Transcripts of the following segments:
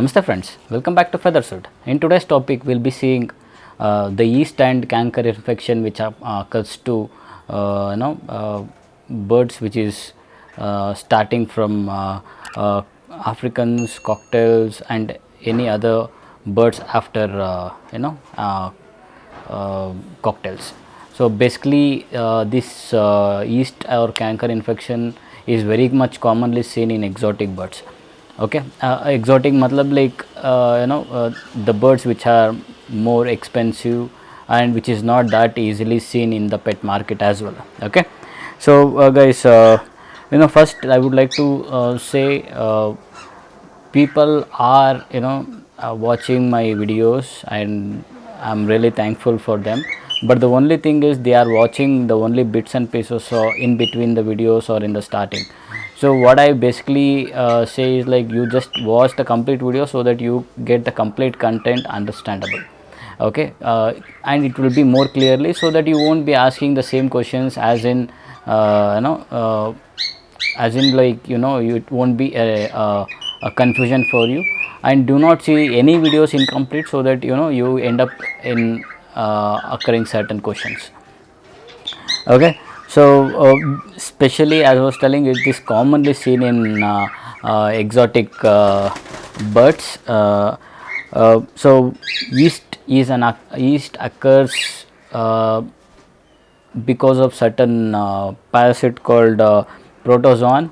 Namaste friends, welcome back to Feathersuit. In today's topic, we'll be seeing the yeast and canker infection which occurs to birds, which is starting from Africans, cocktails, and any other birds after cocktails. So basically, this yeast or canker infection is very much commonly seen in exotic birds. Okay, exotic matlab like the birds which are more expensive and which is not that easily seen in the pet market as well. Okay, so guys, first I would like to say people are watching my videos and I'm really thankful for them, but the only thing is they are watching the only bits and pieces in between the videos or in the starting. So what I basically say is like you just watch the complete video so that you get the complete content understandable. Okay, and it will be more clearly so that you won't be asking the same questions as in it won't be a confusion for you, and do not see any videos incomplete so that you end up in occurring certain questions. Okay, so especially as I was telling, it is commonly seen in exotic birds. So yeast occurs because of certain parasite called protozoan,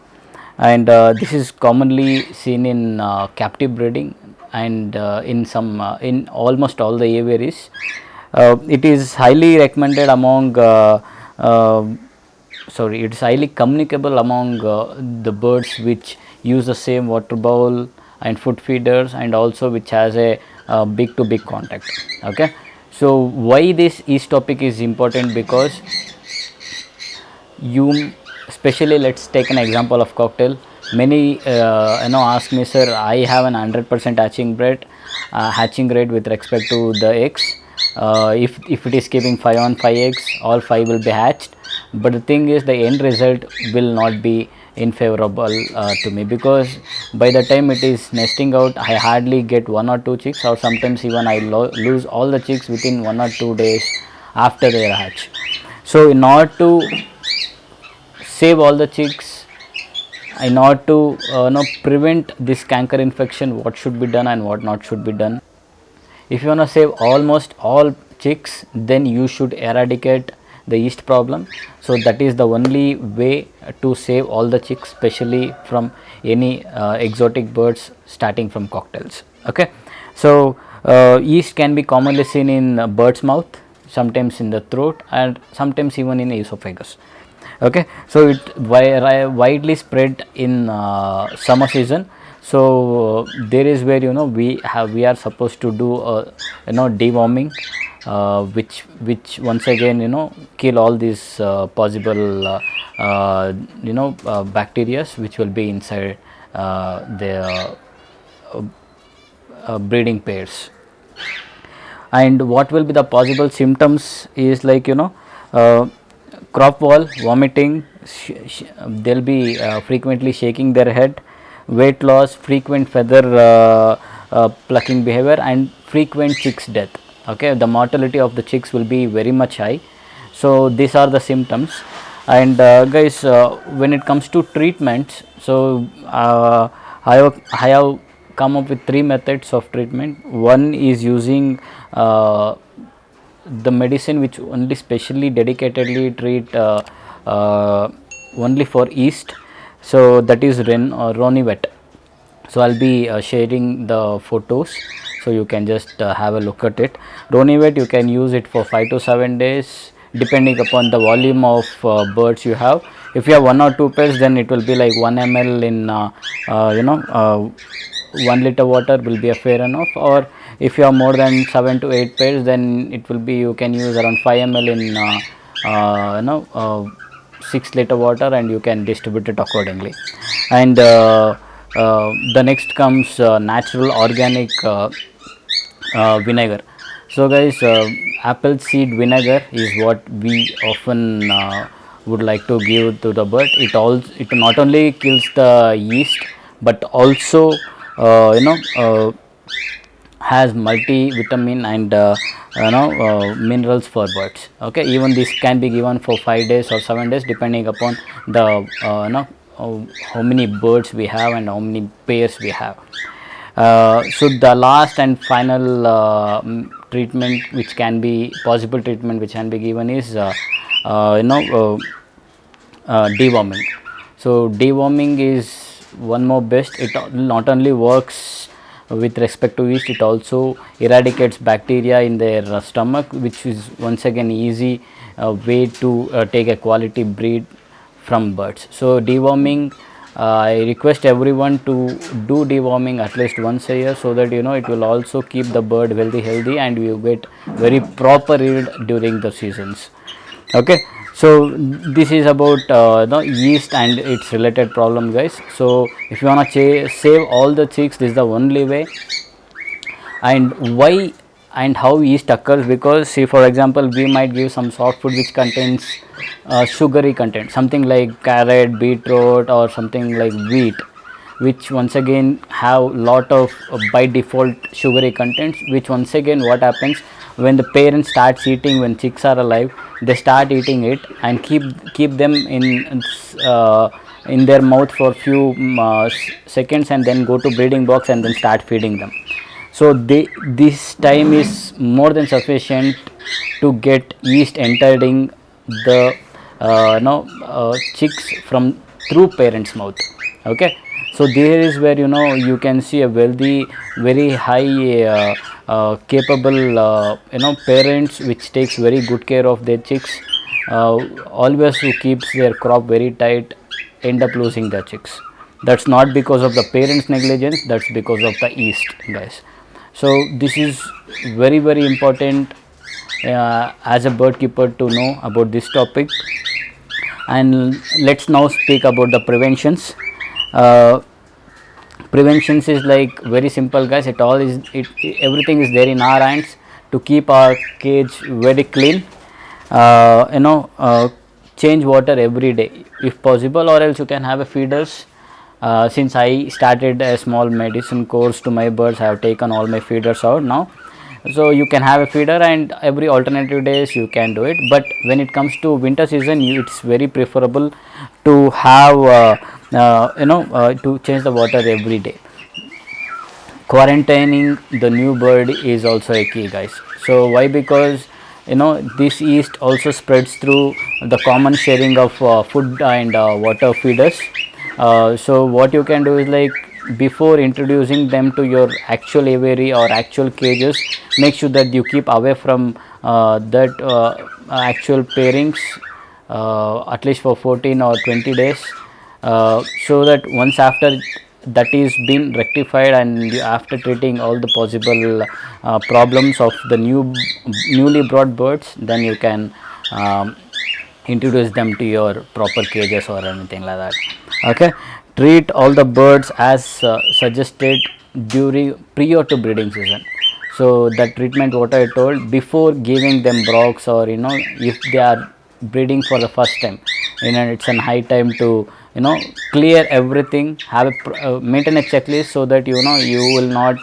and this is commonly seen in captive breeding and in almost all the aviaries. It is highly recommended among it is highly communicable among the birds which use the same water bowl and food feeders, and also which has a big to big contact. Okay, so why this yeast topic is important, because you especially, let's take an example of cocktail. Many ask me, sir, I have an 100% hatching rate with respect to the eggs. If it is keeping 5 on 5 eggs, all 5 will be hatched, but the thing is the end result will not be in favorable to me, because by the time it is nesting out, I hardly get 1 or 2 chicks, or sometimes even I lose all the chicks within 1 or 2 days after their hatch. So in order to save all the chicks, in order to prevent this canker infection, what should be done and what not should be done. If you want to save almost all chicks, then you should eradicate the yeast problem. So that is the only way to save all the chicks, especially from any exotic birds starting from cocktails. Okay, so yeast can be commonly seen in bird's mouth, sometimes in the throat, and sometimes even in esophagus. Okay, so it widely spread in summer season. So there is where we are supposed to do deworming, which once again kill all these possible bacteria which will be inside the breeding pairs. And what will be the possible symptoms is like crop wall, vomiting, they'll be frequently shaking their head, weight loss, frequent feather plucking behavior, and frequent chicks death. Okay, the mortality of the chicks will be very much high. So these are the symptoms. And guys, when it comes to treatments, so I have come up with 3 methods of treatment. One is using the medicine which only specially dedicatedly treat only for yeast, so that is Ronivet. So I'll be sharing the photos so you can just have a look at it. Ronivet, you can use it for 5 to 7 days depending upon the volume of birds you have. If you have 1 or 2 pairs, then it will be like 1 ml in 1 liter water will be a fair enough, or if you have more than 7 to 8 pairs, then it will be, you can use around 5 ml in 6 liter water, and you can distribute it accordingly. And the next comes natural organic vinegar. So guys, apple seed vinegar is what we often would like to give to the bird. It not only kills the yeast, but also has multivitamin and minerals for birds. Okay, even this can be given for 5 days or 7 days depending upon the how many birds we have and how many pairs we have. So the last and final treatment which can be possible treatment which can be given is deworming. So deworming is one more best. It not only works with respect to yeast, it also eradicates bacteria in their stomach, which is once again easy way to take a quality breed from birds. So deworming, I request everyone to do deworming at least once a year, so that it will also keep the bird healthy and you get very proper yield during the seasons. Okay, so this is about the yeast and its related problem, guys. So if you want to save all the chicks, this is the only way. And why and how yeast occurs? Because see, for example, we might give some soft food which contains sugary content, something like carrot, beetroot, or something like wheat, which once again have lot of by default sugary contents, which once again what happens when the parents starts eating, when chicks are alive, they start eating it and keep them in their mouth for few seconds, and then go to breeding box and then start feeding them. So this time is more than sufficient to get yeast entering the chicks from through parents mouth. Okay, so there is where you can see a wealthy, very high capable parents which takes very good care of their chicks, always who keeps their crop very tight, end up losing their chicks. That's not because of the parents negligence, that's because of the yeast, guys. So this is very important as a bird keeper to know about this topic. And let's now speak about the preventions. Preventions is like very simple, guys. Everything is there in our hands to keep our cage very clean. Change water every day if possible, or else you can have a feeders. Since I started a small medicine course to my birds, I have taken all my feeders out now. So you can have a feeder, and every alternative days you can do it. But when it comes to winter season, it's very preferable to have to change the water every day. Quarantining the new bird is also a key, guys. So why? Because this yeast also spreads through the common sharing of food and water feeders. So what you can do is, like, before introducing them to your actual aviary or actual cages, make sure that you keep away from that actual pairings at least for 14 or 20 days, so that once after that is been rectified, and after treating all the possible problems of the newly brought birds, then you can introduce them to your proper cages or anything like that. Okay, treat all the birds as suggested prior to breeding season. So that treatment what I told, before giving them brocs, or if they are breeding for the first time, it's an high time to clear everything, have a maintain a checklist, so that you will not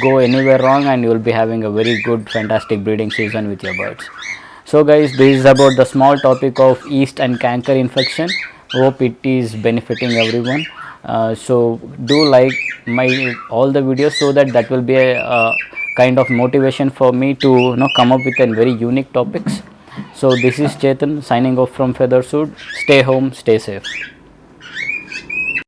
go anywhere wrong, and you will be having a very good fantastic breeding season with your birds. So guys, this is about the small topic of yeast and canker infection. Hope it is benefiting everyone. So do like my all the videos, so that will be a kind of motivation for me to come up with a very unique topics. So this is Chetan signing off from Feathersuit. Stay home, stay safe.